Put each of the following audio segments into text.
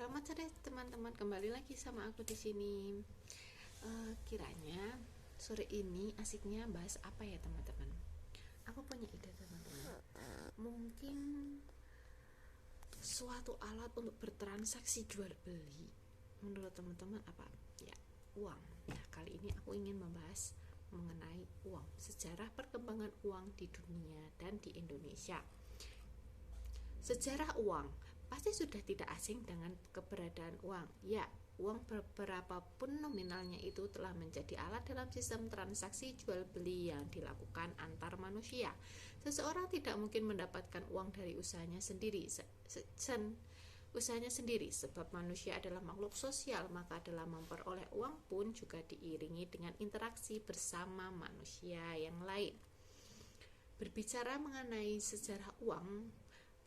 Selamat sore teman-teman, kembali lagi sama aku di sini. Kiranya sore ini asiknya bahas apa ya teman-teman? Aku punya ide teman-teman. Mungkin suatu alat untuk bertransaksi jual beli. Menurut teman-teman apa? Ya, uang. Nah, kali ini aku ingin membahas mengenai uang, sejarah perkembangan uang di dunia dan di Indonesia. Sejarah uang pasti sudah tidak asing dengan keberadaan uang. Ya, uang berapapun nominalnya itu telah menjadi alat dalam sistem transaksi jual beli yang dilakukan antar manusia. Seseorang tidak mungkin mendapatkan uang dari usahanya sendiri. Sebab manusia adalah makhluk sosial, maka dalam memperoleh uang pun juga diiringi dengan interaksi bersama manusia yang lain. Berbicara mengenai sejarah uang,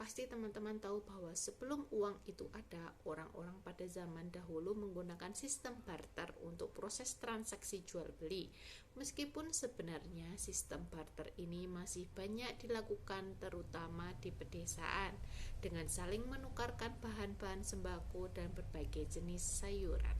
pasti teman-teman tahu bahwa sebelum uang itu ada, orang-orang pada zaman dahulu menggunakan sistem barter untuk proses transaksi jual beli. Meskipun sebenarnya sistem barter ini masih banyak dilakukan terutama di pedesaan dengan saling menukarkan bahan-bahan sembako dan berbagai jenis sayuran.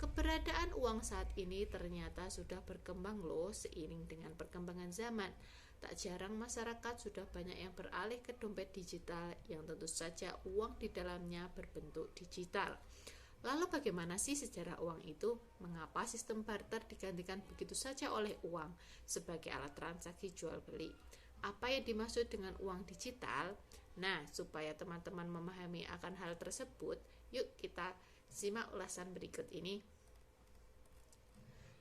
Keberadaan uang saat ini ternyata sudah berkembang loh seiring dengan perkembangan zaman. Tak jarang masyarakat sudah banyak yang beralih ke dompet digital yang tentu saja uang di dalamnya berbentuk digital. Lalu bagaimana sih sejarah uang itu? Mengapa sistem barter digantikan begitu saja oleh uang sebagai alat transaksi jual beli? Apa yang dimaksud dengan uang digital? Nah, supaya teman-teman memahami akan hal tersebut, yuk kita simak ulasan berikut ini.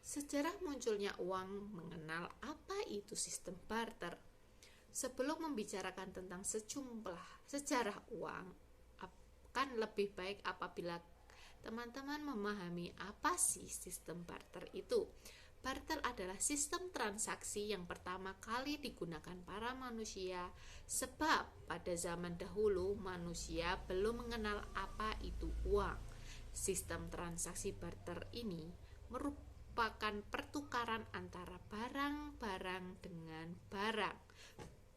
Sejarah munculnya uang, mengenal apa itu sistem barter. Sebelum membicarakan tentang sejumlah sejarah uang, akan lebih baik apabila teman-teman memahami apa sih sistem barter itu. Barter adalah sistem transaksi yang pertama kali digunakan para manusia, sebab pada zaman dahulu manusia belum mengenal apa itu uang. Sistem transaksi barter ini merupakan pertukaran antara barang-barang dengan barang,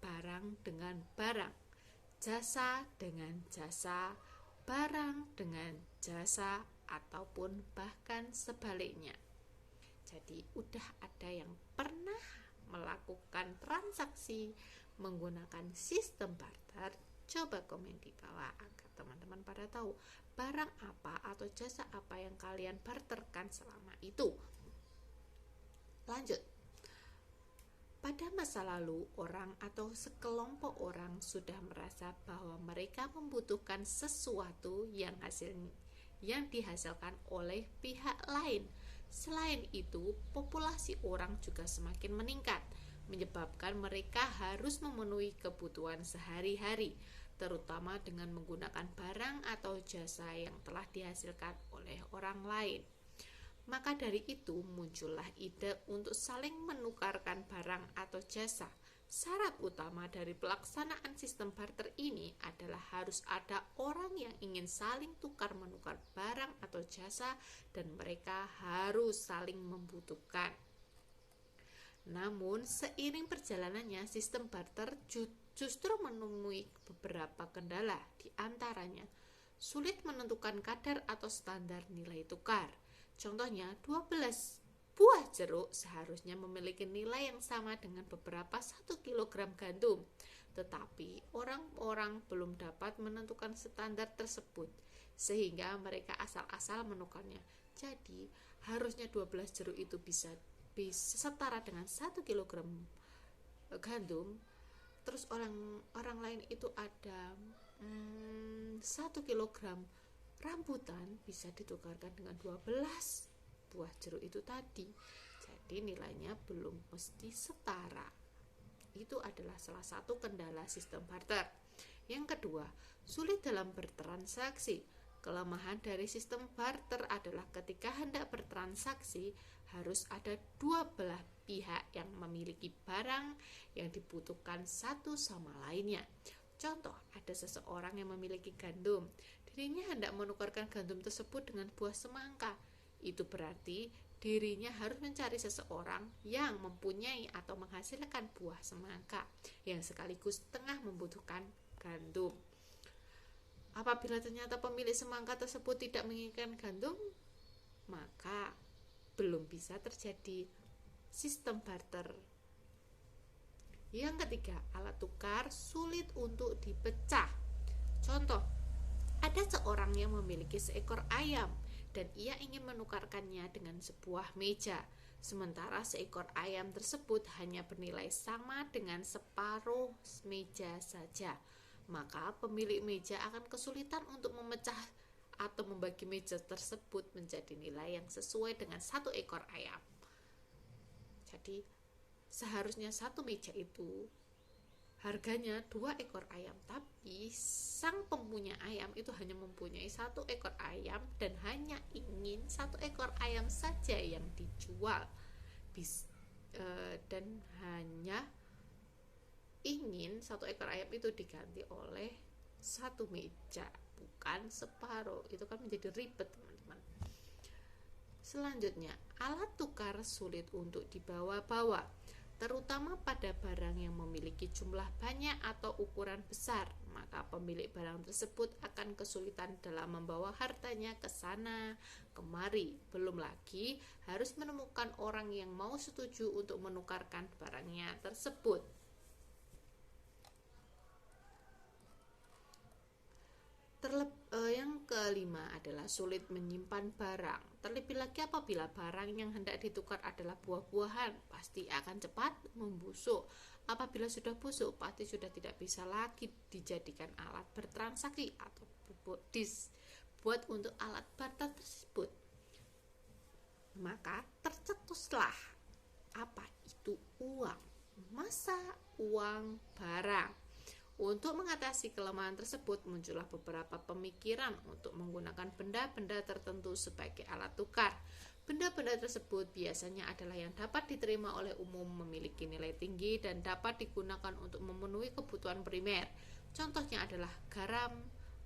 barang dengan barang, jasa dengan jasa, barang dengan jasa, ataupun bahkan sebaliknya. Jadi udah ada yang pernah melakukan transaksi menggunakan sistem barter? Coba komen di bawah agar teman-teman pada tahu barang apa atau jasa apa yang kalian barterkan selama itu. Lanjut. Pada masa lalu, orang atau sekelompok orang sudah merasa bahwa mereka membutuhkan sesuatu yang dihasilkan oleh pihak lain. Selain itu, populasi orang juga semakin meningkat, menyebabkan mereka harus memenuhi kebutuhan sehari-hari, terutama dengan menggunakan barang atau jasa yang telah dihasilkan oleh orang lain. Maka dari itu muncullah ide untuk saling menukarkan barang atau jasa. Syarat utama dari pelaksanaan sistem barter ini adalah harus ada orang yang ingin saling tukar-menukar barang atau jasa dan mereka harus saling membutuhkan. Namun seiring perjalanannya sistem barter justru menemui beberapa kendala, di antaranya sulit menentukan kadar atau standar nilai tukar. Contohnya, 12 buah jeruk seharusnya memiliki nilai yang sama dengan beberapa 1 kg gandum. Tetapi orang-orang belum dapat menentukan standar tersebut, sehingga mereka asal-asal menukarnya. Jadi, harusnya 12 jeruk itu bisa setara dengan 1 kg gandum. Terus orang lain itu ada 1 kg rambutan bisa ditukarkan dengan 12 buah jeruk itu tadi. Jadi nilainya belum mesti setara. Itu adalah salah satu kendala sistem barter. Yang kedua, sulit dalam bertransaksi. Kelemahan dari sistem barter adalah ketika hendak bertransaksi harus ada dua belah pihak yang memiliki barang yang dibutuhkan satu sama lainnya. Contoh, ada seseorang yang memiliki gandum. Dirinya hendak menukarkan gandum tersebut dengan buah semangka. Itu berarti dirinya harus mencari seseorang yang mempunyai atau menghasilkan buah semangka yang sekaligus tengah membutuhkan gandum. Apabila ternyata pemilik semangka tersebut tidak menginginkan gandum, maka belum bisa terjadi sistem barter. Yang ketiga, alat tukar sulit untuk dipecah. Contoh, ada seorang yang memiliki seekor ayam dan ia ingin menukarkannya dengan sebuah meja. Sementara seekor ayam tersebut hanya bernilai sama dengan separuh meja saja. Maka pemilik meja akan kesulitan untuk memecah atau membagi meja tersebut menjadi nilai yang sesuai dengan satu ekor ayam. Jadi seharusnya satu meja itu harganya 2 ekor ayam, tapi sang mempunyai ayam itu hanya mempunyai 1 ekor ayam dan hanya ingin 1 ekor ayam saja yang dijual, dan hanya ingin 1 ekor ayam itu diganti oleh 1 meja, bukan separuh. Itu kan menjadi ribet, teman-teman. Selanjutnya, alat tukar sulit untuk dibawa-bawa, terutama pada barang yang memiliki jumlah banyak atau ukuran besar. Maka pemilik barang tersebut akan kesulitan dalam membawa hartanya ke sana kemari. Belum lagi harus menemukan orang yang mau setuju untuk menukarkan barangnya tersebut. Yang kelima adalah sulit menyimpan barang. Terlebih lagi apabila barang yang hendak ditukar adalah buah-buahan, pasti akan cepat membusuk. Apabila sudah busuk, pasti sudah tidak bisa lagi dijadikan alat bertransaksi atau dibuat untuk alat barter tersebut. Maka tercetuslah apa itu uang, masa uang barang. Untuk mengatasi kelemahan tersebut, muncullah beberapa pemikiran untuk menggunakan benda-benda tertentu sebagai alat tukar. Benda-benda tersebut biasanya adalah yang dapat diterima oleh umum, memiliki nilai tinggi, dan dapat digunakan untuk memenuhi kebutuhan primer. Contohnya adalah garam,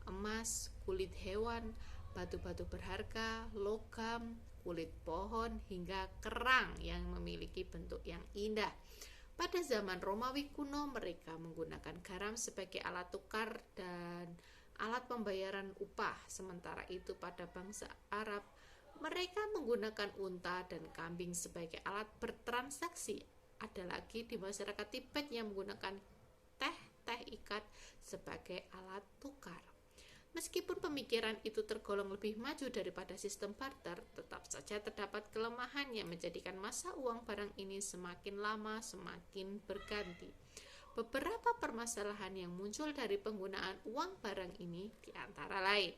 emas, kulit hewan, batu-batu berharga, logam, kulit pohon, hingga kerang yang memiliki bentuk yang indah. Pada zaman Romawi kuno, mereka menggunakan garam sebagai alat tukar dan alat pembayaran upah. Sementara itu pada bangsa Arab, mereka menggunakan unta dan kambing sebagai alat bertransaksi. Ada lagi di masyarakat Tibet yang menggunakan teh ikat sebagai alat tukar. Meskipun pemikiran itu tergolong lebih maju daripada sistem barter, tetap saja terdapat kelemahan yang menjadikan masa uang barang ini semakin lama semakin berganti. Beberapa permasalahan yang muncul dari penggunaan uang barang ini diantara lain: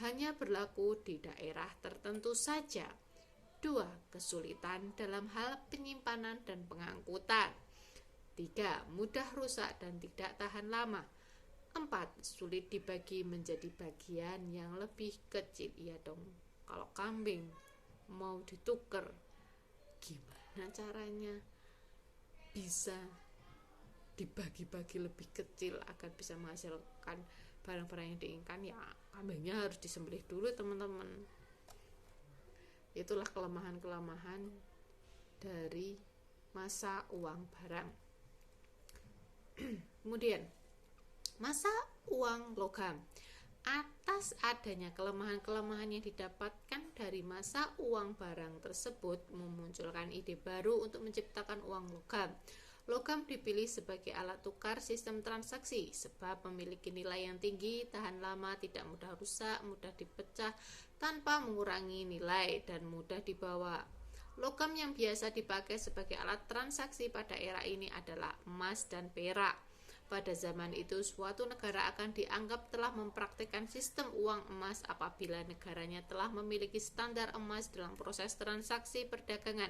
hanya berlaku di daerah tertentu saja. 2. Kesulitan dalam hal penyimpanan dan pengangkutan. 3. Mudah rusak dan tidak tahan lama. 4. Sulit dibagi menjadi bagian yang lebih kecil. Iya dong, kalau kambing mau ditukar, gimana caranya bisa dibagi-bagi lebih kecil agar bisa menghasilkan barang-barang yang diinginkan? Ya, kambingnya harus disembelih dulu, teman-teman. Itulah kelemahan-kelemahan dari masa uang barang. Kemudian masa uang logam. Atas adanya kelemahan-kelemahan yang didapatkan dari masa uang barang tersebut, memunculkan ide baru untuk menciptakan uang logam. Logam dipilih sebagai alat tukar sistem transaksi sebab memiliki nilai yang tinggi, tahan lama, tidak mudah rusak, mudah dipecah tanpa mengurangi nilai, dan mudah dibawa. Logam yang biasa dipakai sebagai alat transaksi pada era ini adalah emas dan perak. Pada zaman itu, suatu negara akan dianggap telah mempraktikkan sistem uang emas apabila negaranya telah memiliki standar emas dalam proses transaksi perdagangan.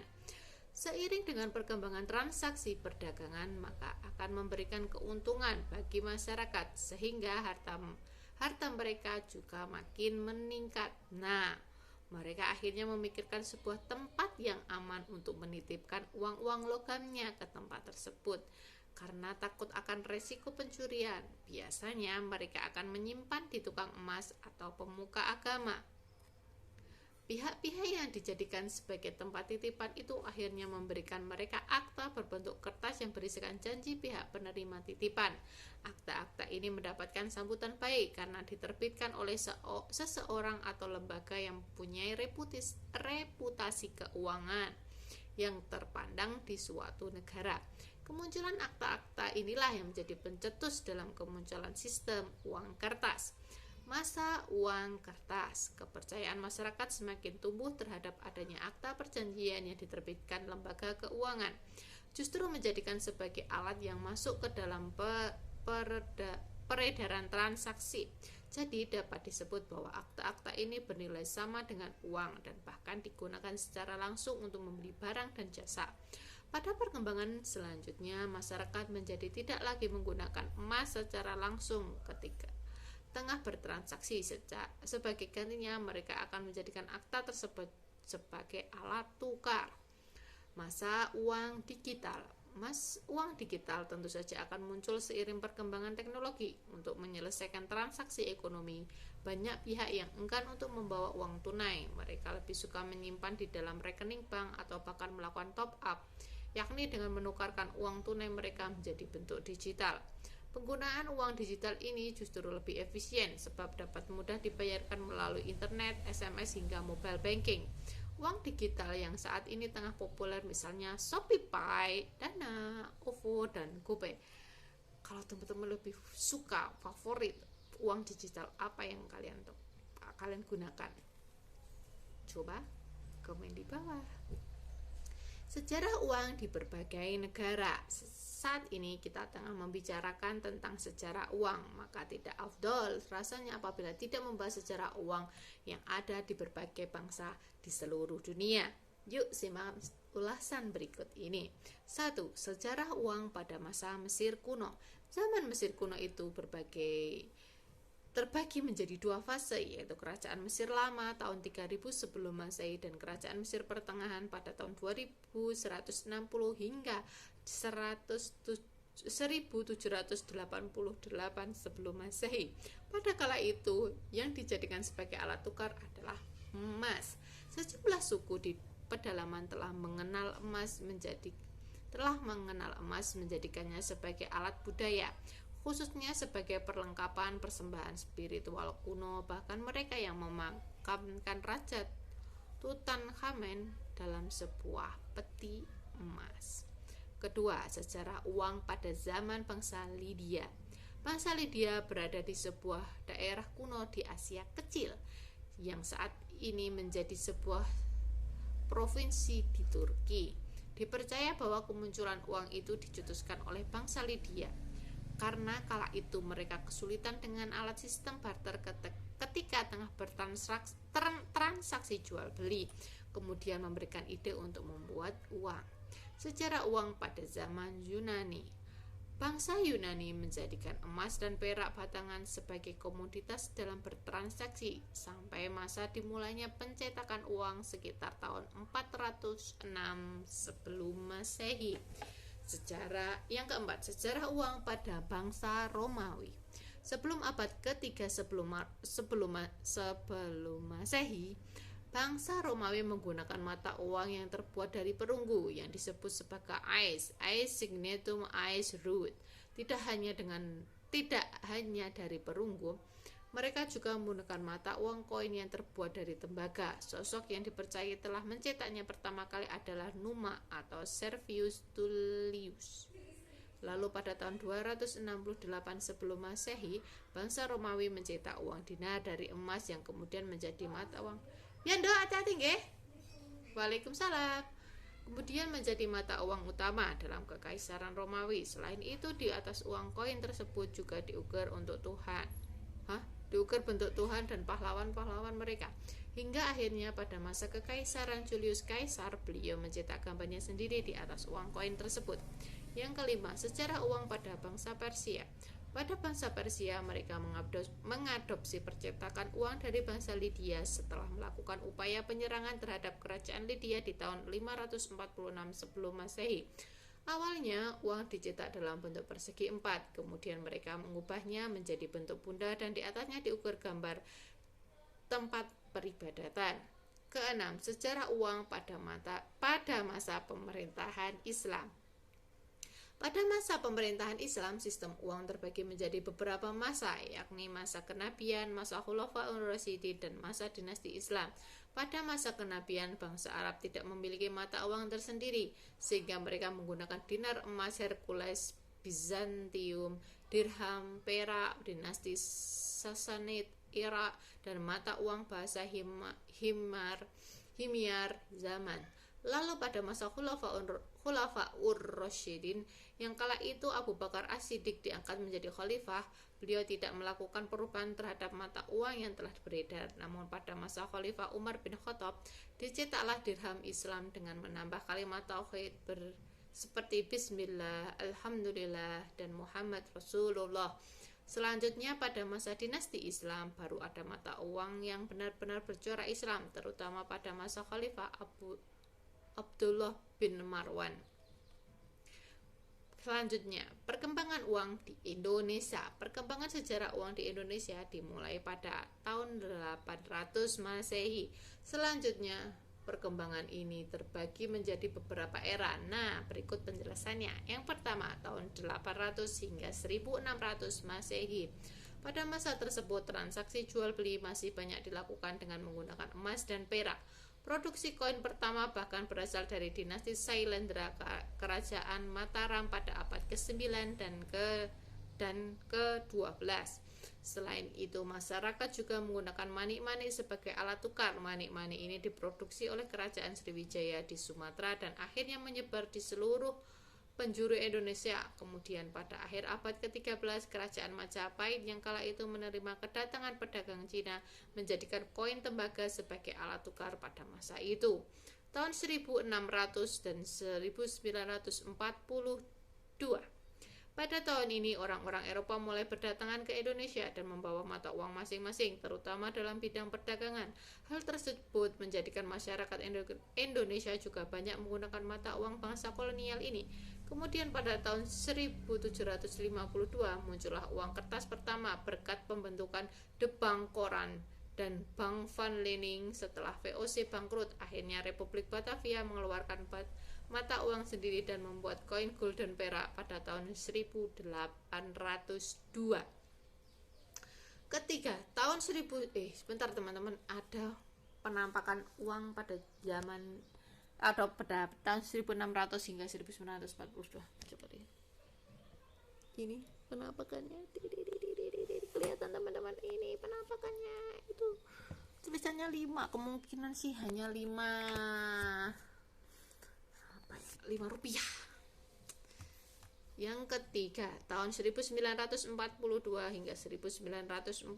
Seiring dengan perkembangan transaksi perdagangan, maka akan memberikan keuntungan bagi masyarakat sehingga harta mereka juga makin meningkat. Nah, mereka akhirnya memikirkan sebuah tempat yang aman untuk menitipkan uang-uang logamnya ke tempat tersebut. Karena takut akan resiko pencurian, biasanya mereka akan menyimpan di tukang emas atau pemuka agama. Pihak-pihak yang dijadikan sebagai tempat titipan itu akhirnya memberikan mereka akta berbentuk kertas yang berisikan janji pihak penerima titipan. Akta-akta ini mendapatkan sambutan baik karena diterbitkan oleh seseorang atau lembaga yang mempunyai reputasi keuangan yang terpandang di suatu negara. Kemunculan akta-akta inilah yang menjadi pencetus dalam kemunculan sistem uang kertas. Masa uang kertas, kepercayaan masyarakat semakin tumbuh terhadap adanya akta perjanjian yang diterbitkan lembaga keuangan, justru menjadikan sebagai alat yang masuk ke dalam peredaran transaksi. Jadi dapat disebut bahwa akta-akta ini bernilai sama dengan uang dan bahkan digunakan secara langsung untuk membeli barang dan jasa. Pada perkembangan selanjutnya, masyarakat menjadi tidak lagi menggunakan emas secara langsung ketika tengah bertransaksi. Sebagai gantinya, mereka akan menjadikan akta tersebut sebagai alat tukar. Masa uang digital. Uang digital tentu saja akan muncul seiring perkembangan teknologi. Untuk menyelesaikan transaksi ekonomi, banyak pihak yang enggan untuk membawa uang tunai. Mereka lebih suka menyimpan di dalam rekening bank atau bahkan melakukan top up, yakni dengan menukarkan uang tunai mereka menjadi bentuk digital. Penggunaan uang digital ini justru lebih efisien sebab dapat mudah dibayarkan melalui internet, SMS, hingga mobile banking. Uang digital yang saat ini tengah populer misalnya ShopeePay, Dana, OVO, dan GoPay. Kalau teman-teman lebih suka, favorit uang digital apa yang kalian gunakan? Coba komen di bawah. Sejarah uang di berbagai negara. Saat ini kita tengah membicarakan tentang sejarah uang, maka tidak afdol rasanya apabila tidak membahas sejarah uang yang ada di berbagai bangsa di seluruh dunia. Yuk simak ulasan berikut ini. 1. Sejarah uang pada masa Mesir kuno. Zaman Mesir kuno itu terbagi menjadi dua fase, yaitu Kerajaan Mesir Lama tahun 3000 sebelum Masehi dan Kerajaan Mesir Pertengahan pada tahun 2160 hingga 1788 sebelum Masehi. Pada kala itu, yang dijadikan sebagai alat tukar adalah emas. Sejumlah suku di pedalaman telah mengenal emas menjadikannya sebagai alat budaya, khususnya sebagai perlengkapan persembahan spiritual kuno. Bahkan mereka yang memakamkan Raja Tutankhamen dalam sebuah peti emas. Kedua, sejarah uang pada zaman bangsa Lydia. Bangsa Lydia berada di sebuah daerah kuno di Asia Kecil yang saat ini menjadi sebuah provinsi di Turki. Dipercaya bahwa kemunculan uang itu dicetuskan oleh bangsa Lydia karena kala itu mereka kesulitan dengan alat sistem barter ketika tengah bertransaksi jual beli, kemudian memberikan ide untuk membuat uang. Sejarah uang pada zaman Yunani. Bangsa Yunani menjadikan emas dan perak batangan sebagai komoditas dalam bertransaksi sampai masa dimulainya pencetakan uang sekitar tahun 406 sebelum Masehi. Yang keempat, sejarah uang pada bangsa Romawi. Sebelum abad ketiga sebelum Masehi, bangsa Romawi menggunakan mata uang yang terbuat dari perunggu yang disebut sebagai ais signatum, ais root. Tidak hanya dari perunggu, mereka juga menggunakan mata uang koin yang terbuat dari tembaga. Sosok yang dipercaya telah mencetaknya pertama kali adalah Numa atau Servius Tullius. Lalu pada tahun 268 sebelum Masehi, bangsa Romawi mencetak uang dinar dari emas yang kemudian menjadi mata uang. Ya ndak, hati-hati nggih. Waalaikumsalam. Kemudian menjadi mata uang utama dalam kekaisaran Romawi. Selain itu, di atas uang koin tersebut juga diukir bentuk Tuhan dan pahlawan-pahlawan mereka. Hingga akhirnya pada masa kekaisaran Julius Caesar, beliau mencetak gambarnya sendiri di atas uang koin tersebut. Yang kelima, sejarah uang pada bangsa Persia. Pada bangsa Persia, mereka mengadopsi percetakan uang dari bangsa Lydia setelah melakukan upaya penyerangan terhadap kerajaan Lydia di tahun 546 sebelum Masehi. Awalnya, uang dicetak dalam bentuk persegi 4, kemudian mereka mengubahnya menjadi bentuk bunda dan di atasnya diukir gambar tempat peribadatan. Keenam, sejarah uang pada masa pemerintahan Islam. Pada masa pemerintahan Islam, sistem uang terbagi menjadi beberapa masa, yakni masa kenabian, masa Khulafaur Rasyidin, dan masa dinasti Islam. Pada masa kenabian, bangsa Arab tidak memiliki mata uang tersendiri, sehingga mereka menggunakan dinar emas Hercules, Bizantium, dirham, perak, dinasti Sassanid, Irak, dan mata uang bahasa Himyar zaman. Lalu pada masa Khulafaur Rasyidin, yang kala itu Abu Bakar As-Siddiq diangkat menjadi khalifah, beliau tidak melakukan perubahan terhadap mata uang yang telah beredar. Namun pada masa Khalifah Umar bin Khattab, dicetaklah dirham Islam dengan menambah kalimat tauhid seperti Bismillah, Alhamdulillah, dan Muhammad Rasulullah. Selanjutnya pada masa dinasti Islam baru ada mata uang yang benar-benar bercorak Islam, terutama pada masa Khalifah Abdullah bin Marwan. Selanjutnya, perkembangan uang di Indonesia. Perkembangan sejarah uang di Indonesia dimulai pada tahun 800 Masehi. Selanjutnya, perkembangan ini terbagi menjadi beberapa era. Nah, berikut penjelasannya. Yang pertama, tahun 800 hingga 1600 Masehi. Pada masa tersebut, transaksi jual beli masih banyak dilakukan dengan menggunakan emas dan perak. Produksi koin pertama bahkan berasal dari dinasti Sailendra, kerajaan Mataram pada abad ke-9 dan ke-12. Selain itu, masyarakat juga menggunakan manik-manik sebagai alat tukar. Manik-manik ini diproduksi oleh kerajaan Sriwijaya di Sumatera dan akhirnya menyebar di seluruh penjuru Indonesia. Kemudian pada akhir abad ke-13, kerajaan Majapahit yang kala itu menerima kedatangan pedagang Cina menjadikan koin tembaga sebagai alat tukar pada masa itu. Tahun 1600 dan 1942. Pada tahun ini, orang-orang Eropa mulai berdatangan ke Indonesia dan membawa mata uang masing-masing, terutama dalam bidang perdagangan. Hal tersebut menjadikan masyarakat Indonesia juga banyak menggunakan mata uang bangsa kolonial ini. Kemudian pada tahun 1752 muncullah uang kertas pertama berkat pembentukan The Bank Koran dan Bank Van Lening. Setelah VOC bangkrut, akhirnya Republik Batavia mengeluarkan mata uang sendiri dan membuat koin gold dan perak pada tahun 1802. Ketiga, tahun 1000 sebentar teman-teman, ada penampakan uang pada zaman atau pada tahun 1600 hingga 1942. Coba lihat. Ini penampakannya. Kelihatan teman-teman, ini penampakannya. Itu tulisannya 5, kemungkinan sih hanya 5 rupiah. Yang ketiga, tahun 1942 hingga 1944.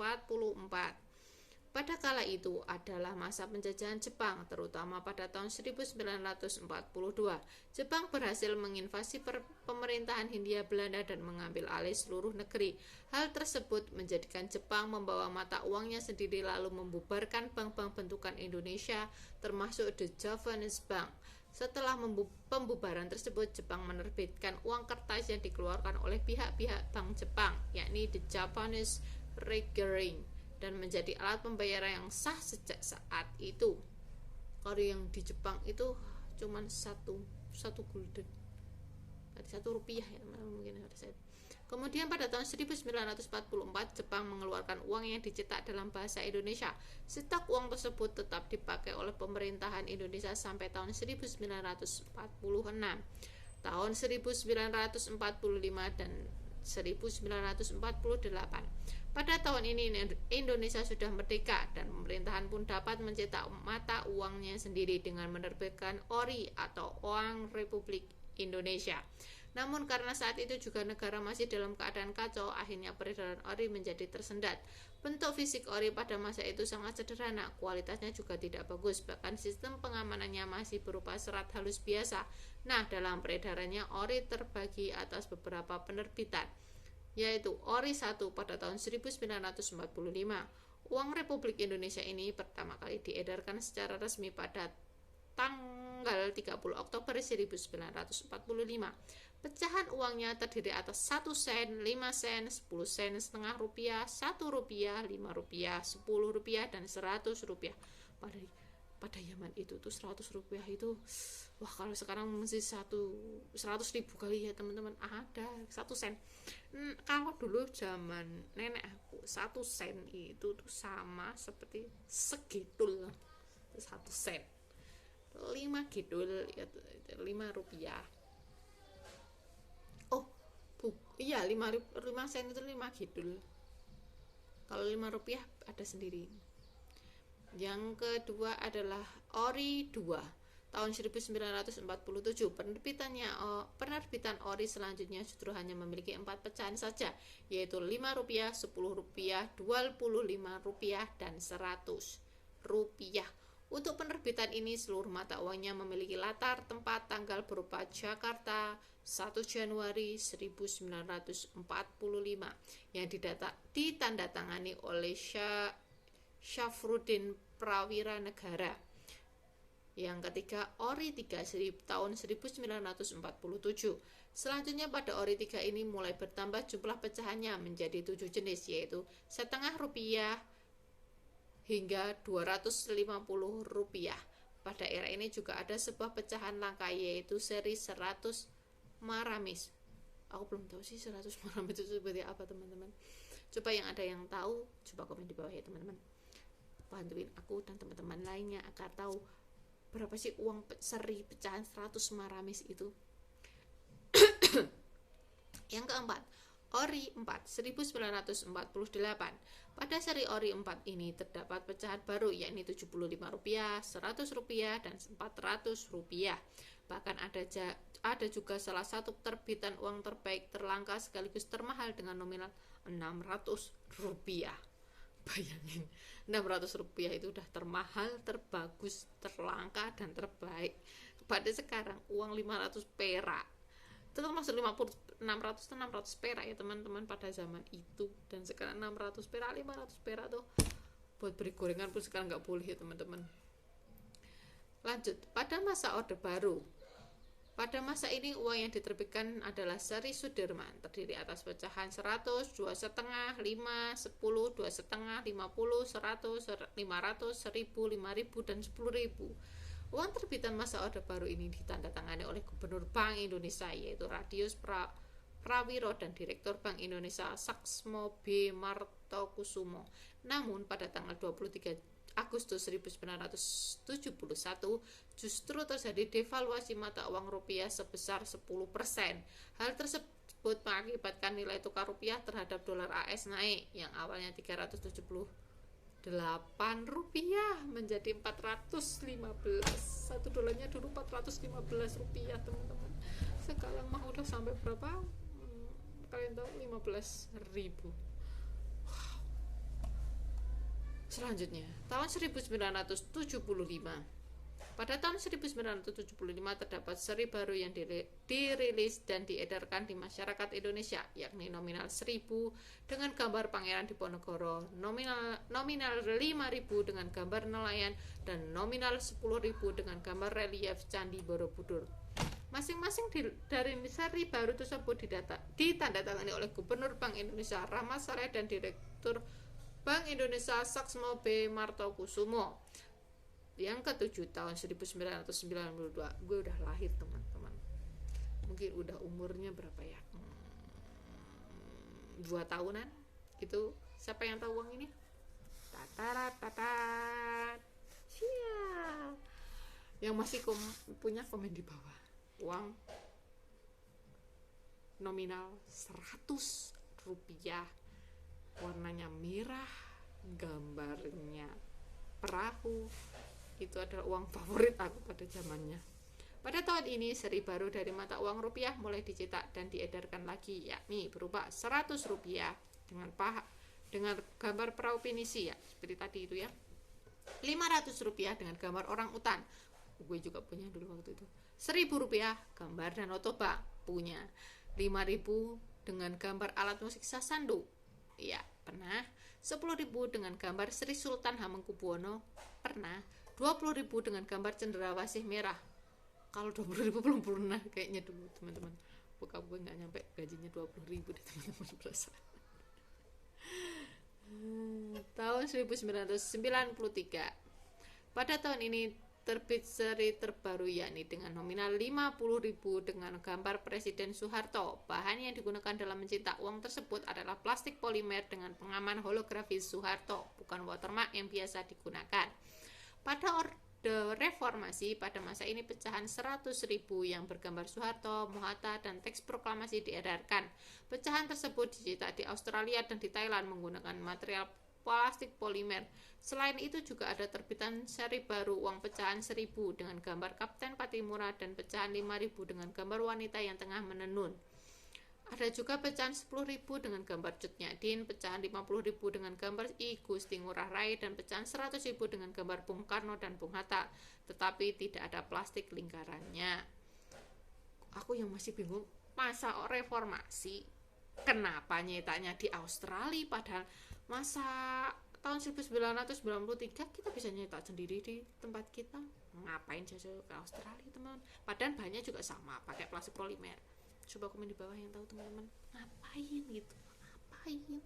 Pada kala itu adalah masa penjajahan Jepang, terutama pada tahun 1942. Jepang berhasil menginvasi pemerintahan Hindia Belanda dan mengambil alih seluruh negeri. Hal tersebut menjadikan Jepang membawa mata uangnya sendiri lalu membubarkan bank-bank bentukan Indonesia, termasuk The Japanese Bank. Setelah pembubaran tersebut, Jepang menerbitkan uang kertas yang dikeluarkan oleh pihak-pihak Bank Jepang, yakni The Japanese Reigering, dan menjadi alat pembayaran yang sah sejak saat itu. Kalau yang di Jepang itu cuma satu gulden, berarti 1 rupiah ya mungkin ada saya. Kemudian pada tahun 1944 Jepang mengeluarkan uang yang dicetak dalam bahasa Indonesia. Stok uang tersebut tetap dipakai oleh pemerintahan Indonesia sampai tahun 1946. Tahun 1945 dan 1948. Pada tahun ini Indonesia sudah merdeka dan pemerintahan pun dapat mencetak mata uangnya sendiri dengan menerbitkan ORI atau Uang Republik Indonesia. Namun karena saat itu juga negara masih dalam keadaan kacau, akhirnya peredaran ORI menjadi tersendat. Bentuk fisik ORI pada masa itu sangat sederhana, kualitasnya juga tidak bagus, bahkan sistem pengamanannya masih berupa serat halus biasa. Nah, dalam peredarannya ORI terbagi atas beberapa penerbitan, yaitu ORI 1 pada tahun 1945. Uang Republik Indonesia ini pertama kali diedarkan secara resmi pada tanggal 30 Oktober 1945. Pecahan uangnya terdiri atas 1 sen, 5 sen, 10 sen setengah rupiah, 1 rupiah, 5 rupiah, 10 rupiah, dan 100 rupiah. pada zaman itu tuh 100 rupiah itu, wah kalau sekarang mesti 100.000 kali ya teman-teman, ada 1 sen. Kalau dulu zaman nenek aku 1 sen itu tuh sama seperti segidul, 1 sen 5 gidul ya, 5 rupiah. Oh iya, 5 sen itu 5 gidul. Kalau 5 rupiah ada sendiri. Yang kedua adalah Ori 2 tahun 1947. Penerbitan Ori selanjutnya justru hanya memiliki 4 pecahan saja, yaitu 5 rupiah, 10 rupiah, 25 rupiah, dan 100 rupiah. Untuk penerbitan ini seluruh mata uangnya memiliki latar tempat tanggal berupa Jakarta 1 Januari 1945 yang ditandatangani oleh Syafruddin Prawira Negara. Yang ketiga Ori 3 tahun 1947. Selanjutnya pada Ori 3 ini mulai bertambah jumlah pecahannya menjadi 7 jenis, yaitu setengah rupiah hingga 250 rupiah. Pada era ini juga ada sebuah pecahan langka, yaitu seri 100 Maramis. Aku belum tahu sih 100 Maramis itu seperti apa teman-teman. Coba yang ada yang tahu, coba komen di bawah ya teman-teman. Bantuin aku dan teman-teman lainnya agar tahu berapa sih uang seri pecahan 100 Maramis itu. Yang keempat, Ori 4 1948. Pada seri Ori 4 ini terdapat pecahan baru, yakni 75 rupiah, 100 rupiah, dan 400 rupiah. Bahkan ada juga salah satu terbitan uang terbaik, terlangka, sekaligus termahal dengan nominal 600 rupiah. Bayangin, 600 rupiah itu udah termahal, terbagus, terlangka, dan terbaik. Pada sekarang uang 500 perak itu termasuk 600 perak ya teman-teman pada zaman itu. Dan sekarang 600 perak, 500 perak tuh buat beli gorengan pun sekarang nggak boleh ya teman-teman. Lanjut, pada masa Orde Baru. Pada masa ini uang yang diterbitkan adalah seri Sudirman, terdiri atas pecahan 100, 2,5, 5, 10, 2,5, 50, 100, 500, 1000, 5000, dan 10.000. Uang terbitan masa Orde Baru ini ditandatangani oleh Gubernur Bank Indonesia, yaitu Radius Prawiro, dan Direktur Bank Indonesia Saksmo B. Martokusumo. Namun pada tanggal 23 Agustus 1971 justru terjadi devaluasi mata uang rupiah sebesar 10%. Hal tersebut mengakibatkan nilai tukar rupiah terhadap dolar AS naik, yang awalnya 378 rupiah menjadi 415. Satu dolarnya dulu 415 rupiah teman-teman. Sekarang mah udah sampai berapa? Kalian tahu? 15.000. Selanjutnya, tahun 1975. Pada tahun 1975 terdapat seri baru yang dirilis dan diedarkan di masyarakat Indonesia, yakni nominal 1000 dengan gambar Pangeran Diponegoro, nominal 5000 dengan gambar nelayan, dan nominal 10.000 dengan gambar relief Candi Borobudur. Masing-masing dari seri baru tersebut ditandatangani oleh Gubernur Bank Indonesia Rahmat Saleh dan Direktur Bank Indonesia Saksmo B. Martokusumo. Yang ketujuh, tahun 1992. Gue udah lahir teman-teman. Mungkin udah umurnya berapa ya? 2 tahunan. Itu siapa yang tahu uang ini? Tatarat. Siap. Yang masih punya komen di bawah. Uang nominal 100 rupiah. Warnanya merah, gambarnya perahu. Itu adalah uang favorit aku pada zamannya. Pada tahun ini seri baru dari mata uang rupiah mulai dicetak dan diedarkan lagi, yakni berupa 100 rupiah dengan gambar perahu pinisi ya, seperti tadi itu ya. 500 rupiah dengan gambar orang utan. Gue juga punya dulu waktu itu. 1000 rupiah gambar Danau Toba, punya. 5.000 dengan gambar alat musik Sasando. Ya, pernah. 10.000 dengan gambar Sri Sultan Hamengkubuwono, pernah. 20.000 dengan gambar cendrawasih merah. Kalau 20.000 belum pernah kayaknya dulu teman-teman. Bokap gue nggak nyampe gajinya 20.000 deh teman-teman berasa. Tahun 1993 Pada tahun ini terbit seri terbaru yakni dengan nominal 50.000 dengan gambar Presiden Soeharto. Bahan yang digunakan dalam mencetak uang tersebut adalah plastik polimer dengan pengaman holografis Soeharto, bukan watermark yang biasa digunakan. Pada Orde Reformasi, pada masa ini pecahan 100.000 yang bergambar Soeharto, Muhatta, dan teks proklamasi diedarkan. Pecahan tersebut dicetak di Australia dan di Thailand menggunakan material plastik polimer. Selain itu juga ada terbitan seri baru uang pecahan 1.000 dengan gambar Kapten Patimura dan pecahan 5.000 dengan gambar wanita yang tengah menenun. Ada juga pecahan 10.000 dengan gambar Cut Nyak-Dien, pecahan 50.000 dengan gambar I Gusti Ngurah Rai, dan pecahan 100.000 dengan gambar Bung Karno dan Bung Hatta, tetapi tidak ada plastik lingkarannya. Aku yang masih bingung, masa reformasi kenapa nyetaknya di Australia, padahal masa tahun 1993 kita bisa nyetak sendiri di tempat kita. Ngapain jauh ke Australia, teman? Padahal bahannya juga sama, pakai plastik polimer. Coba komen di bawah yang tahu, teman-teman. Ngapain gitu? Ngapain?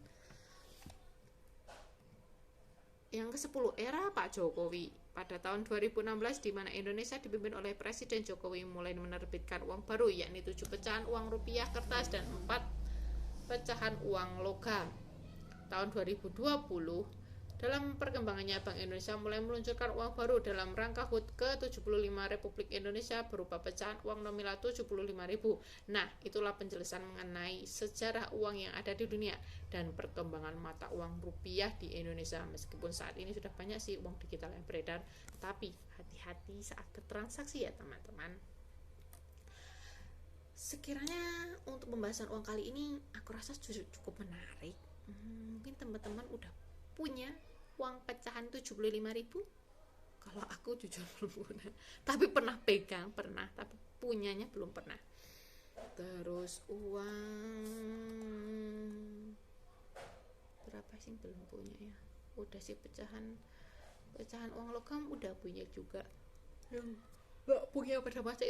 Yang ke-10, era Pak Jokowi. Pada tahun 2016, di mana Indonesia dipimpin oleh Presiden Jokowi mulai menerbitkan uang baru, yakni 7 pecahan uang rupiah kertas dan 4 pecahan uang logam. Tahun 2020, dalam perkembangannya Bank Indonesia mulai meluncurkan uang baru dalam rangka HUT ke-75 Republik Indonesia berupa pecahan uang nominal 75.000. Nah, itulah penjelasan mengenai sejarah uang yang ada di dunia dan perkembangan mata uang rupiah di Indonesia. Meskipun saat ini sudah banyak sih uang digital yang beredar, tapi hati-hati saat bertransaksi ya teman-teman. Sekiranya untuk pembahasan uang kali ini aku rasa cukup menarik. Mungkin teman-teman udah punya uang pecahan 75.000. Kalau aku jujur belum punya, tapi pernah pegang, tapi punyanya belum pernah. Terus uang berapa sih belum punya ya? Udah sih pecahan uang logam udah punya juga. Yang nggak punya pada masa itu